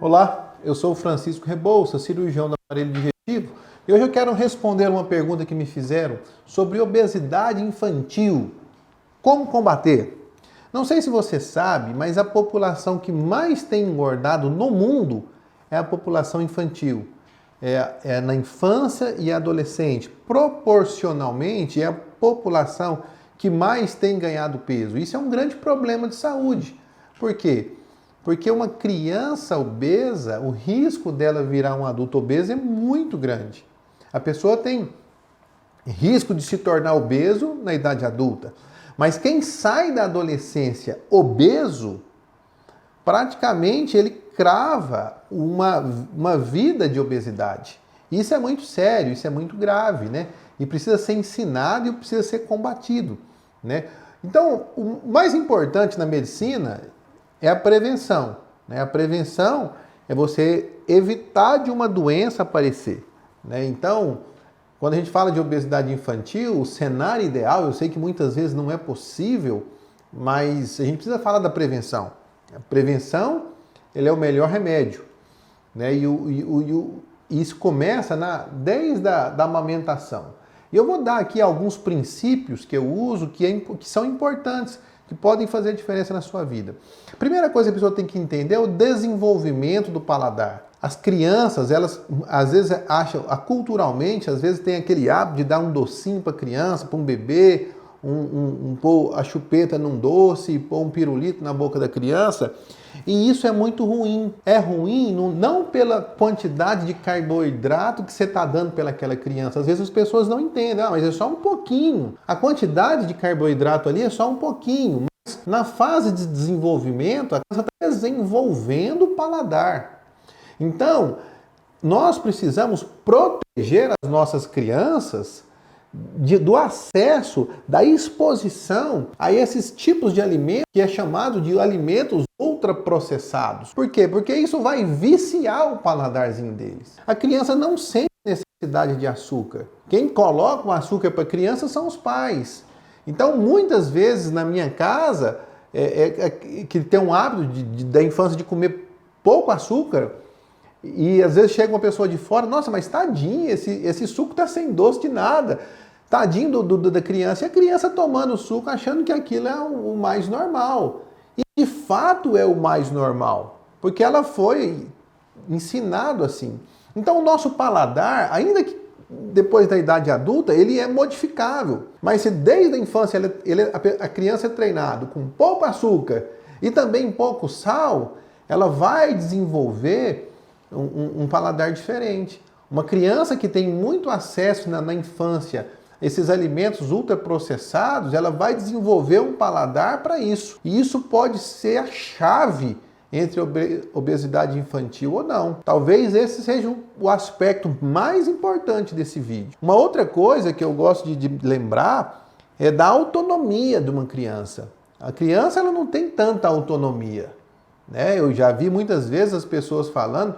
Olá, eu sou o Francisco Rebouça, cirurgião do aparelho digestivo, e hoje eu quero responder uma pergunta que me fizeram sobre obesidade infantil. Como combater? Não sei se você sabe, mas a população que mais tem engordado no mundo é a população infantil. É na infância e adolescente. Proporcionalmente, é a população que mais tem ganhado peso. Isso é um grande problema de saúde. Por quê? Porque uma criança obesa, o risco dela virar um adulto obeso é muito grande. A pessoa tem risco de se tornar obeso na idade adulta. Mas quem sai da adolescência obeso, praticamente ele crava uma vida de obesidade. Isso é muito sério, isso é muito grave, né? E precisa ser ensinado e precisa ser combatido, né? Então, o mais importante na medicina é a prevenção, né? A prevenção é você evitar de uma doença aparecer, né? Então, quando a gente fala de obesidade infantil, o cenário ideal, eu sei que muitas vezes não é possível, mas a gente precisa falar da prevenção. A prevenção, ele é o melhor remédio, né? E isso começa desde a amamentação. E eu vou dar aqui alguns princípios que eu uso que são importantes, que podem fazer diferença na sua vida. A primeira coisa que a pessoa tem que entender é o desenvolvimento do paladar. As crianças, elas às vezes acham, culturalmente, às vezes tem aquele hábito de dar um docinho para a criança, para um bebê, pôr a chupeta num doce, pôr um pirulito na boca da criança. E isso é muito ruim. É ruim não pela quantidade de carboidrato que você está dando pelaquela criança. Às vezes as pessoas não entendem, mas é só um pouquinho. A quantidade de carboidrato ali é só um pouquinho. Mas na fase de desenvolvimento, a criança está desenvolvendo o paladar. Então, nós precisamos proteger as nossas crianças do acesso, da exposição a esses tipos de alimentos que é chamado de alimentos ultraprocessados. Por quê? Porque isso vai viciar o paladarzinho deles. A criança não sente necessidade de açúcar. Quem coloca o açúcar para a criança são os pais. Então, muitas vezes na minha casa, que tem um hábito da infância de comer pouco açúcar, e às vezes chega uma pessoa de fora, nossa, mas tadinho, esse suco está sem doce de nada. Tadinho da criança. E a criança tomando suco achando que aquilo é o mais normal. E de fato é o mais normal. Porque ela foi ensinado assim. Então o nosso paladar, ainda que depois da idade adulta, ele é modificável. Mas se desde a infância a criança é treinada com pouco açúcar e também pouco sal, ela vai desenvolver um paladar diferente. Uma criança que tem muito acesso na infância a esses alimentos ultraprocessados, ela vai desenvolver um paladar para isso. E isso pode ser a chave entre obesidade infantil ou não. Talvez esse seja o aspecto mais importante desse vídeo. Uma outra coisa que eu gosto de lembrar é da autonomia de uma criança. A criança ela não tem tanta autonomia, né? Eu já vi muitas vezes as pessoas falando,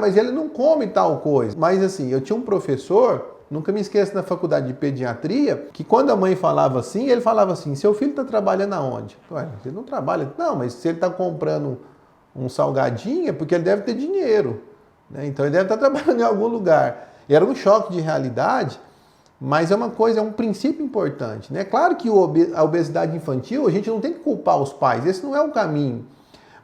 mas ele não come tal coisa. Mas assim, eu tinha um professor, nunca me esqueço, na faculdade de pediatria, que quando a mãe falava assim, ele falava assim, seu filho está trabalhando aonde? Ué, ele não trabalha. Não, mas se ele está comprando um salgadinho é porque ele deve ter dinheiro, né? Então ele deve estar trabalhando em algum lugar. E era um choque de realidade, mas é um princípio importante, né? Claro que a obesidade infantil, a gente não tem que culpar os pais, esse não é o caminho.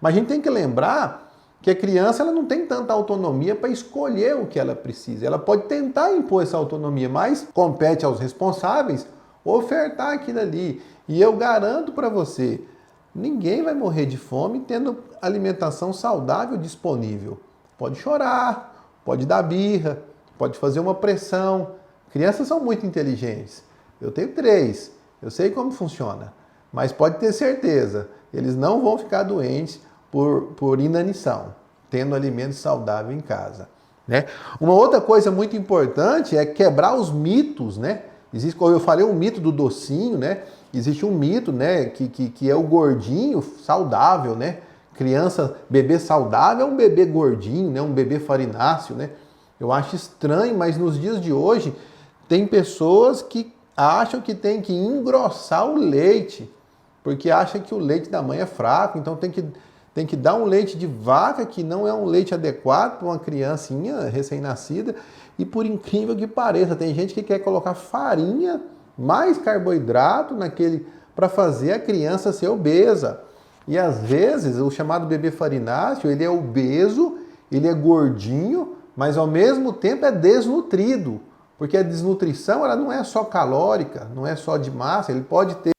Mas a gente tem que lembrar que a criança ela não tem tanta autonomia para escolher o que ela precisa. Ela pode tentar impor essa autonomia, mas compete aos responsáveis ofertar aquilo ali. E eu garanto para você, ninguém vai morrer de fome tendo alimentação saudável disponível. Pode chorar, pode dar birra, pode fazer uma pressão. Crianças são muito inteligentes. Eu tenho 3, eu sei como funciona. Mas pode ter certeza, eles não vão ficar doentes por inanição, tendo alimento saudável em casa, né? Uma outra coisa muito importante é quebrar os mitos, né? Existe, como eu falei, o mito do docinho, né? Existe um mito, né? Que é o gordinho saudável, né? Bebê saudável é um bebê gordinho, né? Um bebê farináceo, né? Eu acho estranho, mas nos dias de hoje tem pessoas que acham que tem que engrossar o leite, porque acham que o leite da mãe é fraco, então tem que tem que dar um leite de vaca que não é um leite adequado para uma criancinha recém-nascida. E por incrível que pareça, tem gente que quer colocar farinha, mais carboidrato naquele para fazer a criança ser obesa. E às vezes o chamado bebê farináceo, ele é obeso, ele é gordinho, mas ao mesmo tempo é desnutrido. Porque a desnutrição ela não é só calórica, não é só de massa, ele pode ter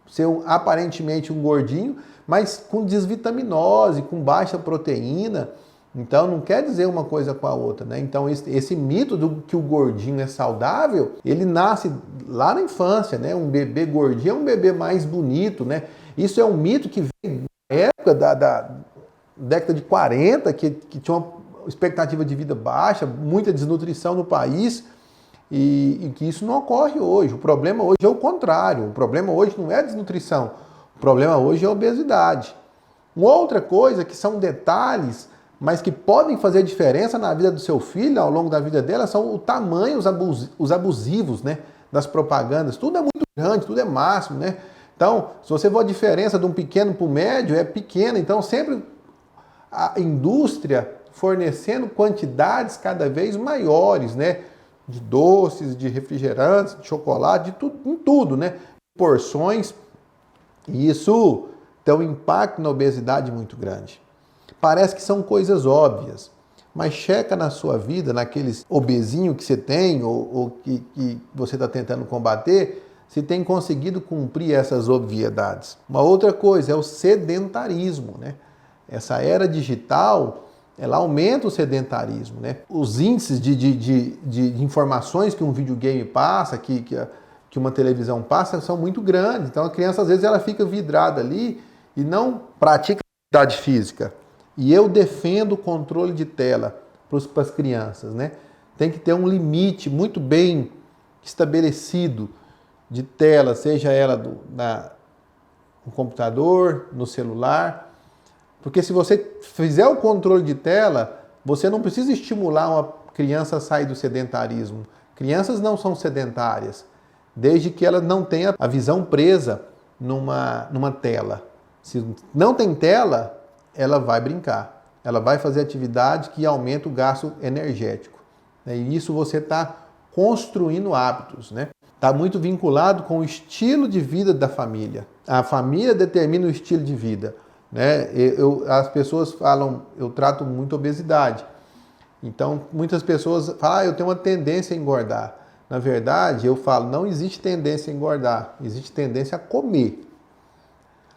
ser aparentemente um gordinho, mas com desvitaminose, com baixa proteína. Então não quer dizer uma coisa com a outra, né? Então esse mito do que o gordinho é saudável, ele nasce lá na infância, né? Um bebê gordinho é um bebê mais bonito, né? Isso é um mito que vem da época da década de 40, que tinha uma expectativa de vida baixa, muita desnutrição no país, e que isso não ocorre hoje. O problema hoje é o contrário. O problema hoje não é a desnutrição. O problema hoje é a obesidade. Uma outra coisa que são detalhes, mas que podem fazer diferença na vida do seu filho, ao longo da vida dela, são o tamanho, os abusivos, né, das propagandas. Tudo é muito grande, tudo é máximo, né? Então, se você for a diferença de um pequeno para o médio, é pequena. Então, sempre a indústria fornecendo quantidades cada vez maiores, né? De doces, de refrigerantes, de chocolate, de tudo, em tudo, né? Porções. E isso tem um impacto na obesidade muito grande. Parece que são coisas óbvias, mas checa na sua vida, naqueles obesinhos que você tem ou que você está tentando combater, se tem conseguido cumprir essas obviedades. Uma outra coisa é o sedentarismo, né? Essa era digital, ela aumenta o sedentarismo, né? Os índices de informações que um videogame passa, que uma televisão passa, são muito grandes. Então a criança, às vezes, ela fica vidrada ali e não pratica atividade física. E eu defendo o controle de tela para as crianças, né? Tem que ter um limite muito bem estabelecido de tela, seja ela no computador, no celular. Porque se você fizer o controle de tela, você não precisa estimular uma criança a sair do sedentarismo. Crianças não são sedentárias, desde que ela não tenha a visão presa numa tela. Se não tem tela, ela vai brincar. Ela vai fazer atividade que aumenta o gasto energético. E isso você está construindo hábitos, né? Está muito vinculado com o estilo de vida da família. A família determina o estilo de vida, né? As pessoas falam, eu trato muito obesidade. Então, muitas pessoas falam, eu tenho uma tendência a engordar. Na verdade, eu falo, não existe tendência a engordar, existe tendência a comer.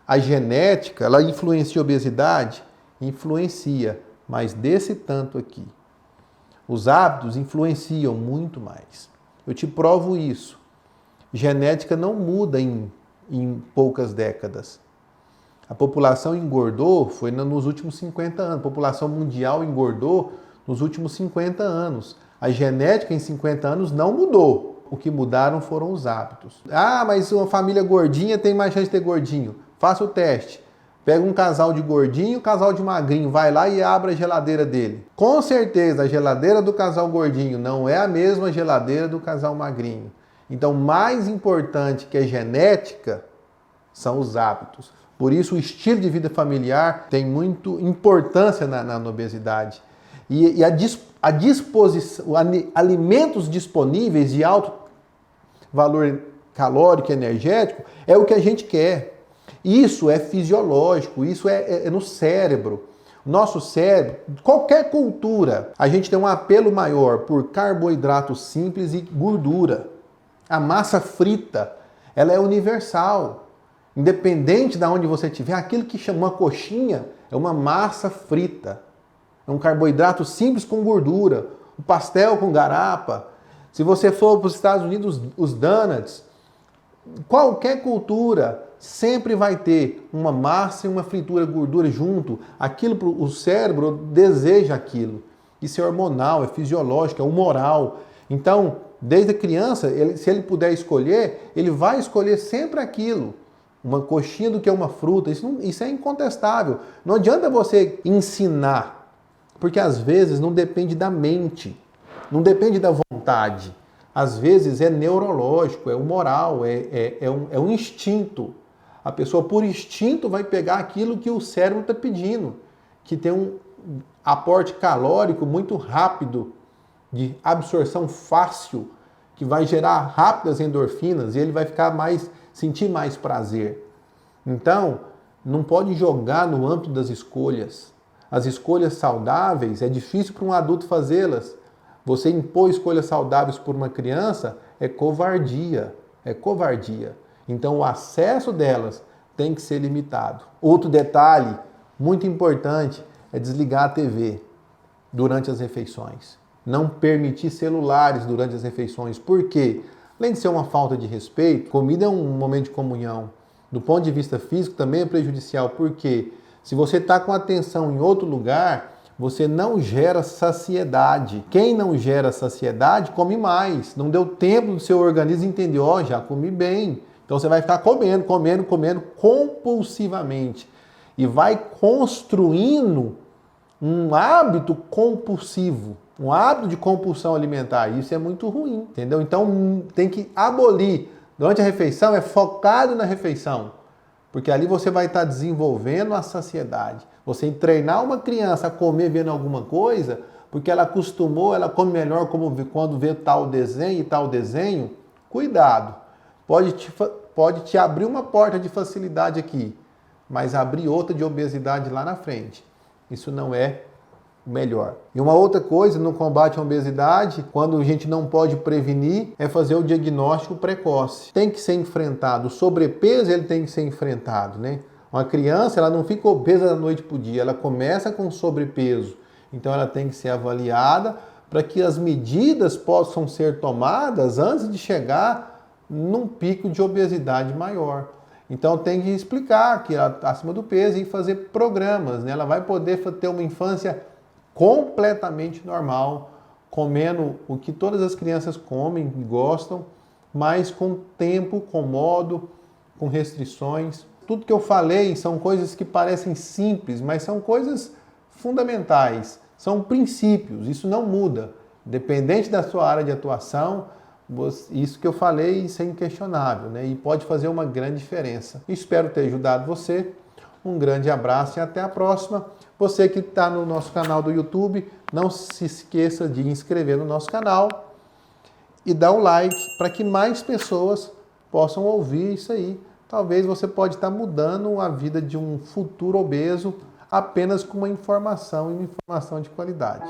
A genética, ela influencia a obesidade? Influencia, mas desse tanto aqui. Os hábitos influenciam muito mais. Eu te provo isso. Genética não muda em poucas décadas. A população engordou foi nos últimos 50 anos. A população mundial engordou nos últimos 50 anos. A genética em 50 anos não mudou. O que mudaram foram os hábitos. Ah, mas uma família gordinha tem mais chance de ter gordinho. Faça o teste. Pega um casal de gordinho e um casal de magrinho. Vai lá e abre a geladeira dele. Com certeza, a geladeira do casal gordinho não é a mesma geladeira do casal magrinho. Então, mais importante que a genética são os hábitos. Por isso, o estilo de vida familiar tem muita importância na obesidade. E a disposição, alimentos disponíveis de alto valor calórico e energético é o que a gente quer. Isso é fisiológico, isso é no cérebro. Nosso cérebro, qualquer cultura, a gente tem um apelo maior por carboidratos simples e gordura. A massa frita, ela é universal. Independente de onde você estiver, aquilo que chama uma coxinha é uma massa frita. É um carboidrato simples com gordura. O pastel com garapa. Se você for para os Estados Unidos, os donuts. Qualquer cultura sempre vai ter uma massa e uma fritura gordura junto. Aquilo, o cérebro deseja aquilo. Isso é hormonal, é fisiológico, é humoral. Então, desde a criança, se ele puder escolher, ele vai escolher sempre aquilo. Uma coxinha do que é uma fruta. Isso é incontestável. Não adianta você ensinar, porque às vezes não depende da mente, não depende da vontade. Às vezes é neurológico, é humoral, é um instinto. A pessoa, por instinto, vai pegar aquilo que o cérebro está pedindo, que tem um aporte calórico muito rápido, de absorção fácil, que vai gerar rápidas endorfinas e ele vai sentir mais prazer. Então, não pode jogar no âmbito das escolhas. As escolhas saudáveis, é difícil para um adulto fazê-las. Você impor escolhas saudáveis por uma criança é covardia. É covardia. Então, o acesso delas tem que ser limitado. Outro detalhe muito importante é desligar a TV durante as refeições. Não permitir celulares durante as refeições. Por quê? Além de ser uma falta de respeito, comida é um momento de comunhão. Do ponto de vista físico também é prejudicial. Por quê? Se você está com a atenção em outro lugar, você não gera saciedade. Quem não gera saciedade, come mais. Não deu tempo do seu organismo entender, ó, já comi bem. Então você vai ficar comendo compulsivamente. E vai construindo um hábito compulsivo, um hábito de compulsão alimentar. Isso é muito ruim, entendeu? Então tem que abolir. Durante a refeição é focado na refeição, porque ali você vai estar desenvolvendo a saciedade. Você treinar uma criança a comer vendo alguma coisa, porque ela acostumou, ela come melhor quando vê tal desenho e tal desenho, cuidado. Pode te abrir uma porta de facilidade aqui, mas abrir outra de obesidade lá na frente. Isso não é melhor. E uma outra coisa no combate à obesidade, quando a gente não pode prevenir, é fazer o diagnóstico precoce. Tem que ser enfrentado. O sobrepeso ele tem que ser enfrentado, né? Uma criança, ela não fica obesa da noite para o dia, ela começa com sobrepeso. Então ela tem que ser avaliada para que as medidas possam ser tomadas antes de chegar num pico de obesidade maior. Então tem que explicar que ela está acima do peso e fazer programas, né? Ela vai poder ter uma infância completamente normal, comendo o que todas as crianças comem e gostam, mas com tempo, com modo, com restrições. Tudo que eu falei são coisas que parecem simples, mas são coisas fundamentais, são princípios, isso não muda. Dependente da sua área de atuação, isso que eu falei, isso é inquestionável, né? E pode fazer uma grande diferença. Espero ter ajudado você. Um grande abraço e até a próxima. Você que está no nosso canal do YouTube, não se esqueça de inscrever no nosso canal e dar o like para que mais pessoas possam ouvir isso aí. Talvez você pode estar mudando a vida de um futuro obeso apenas com uma informação e uma informação de qualidade.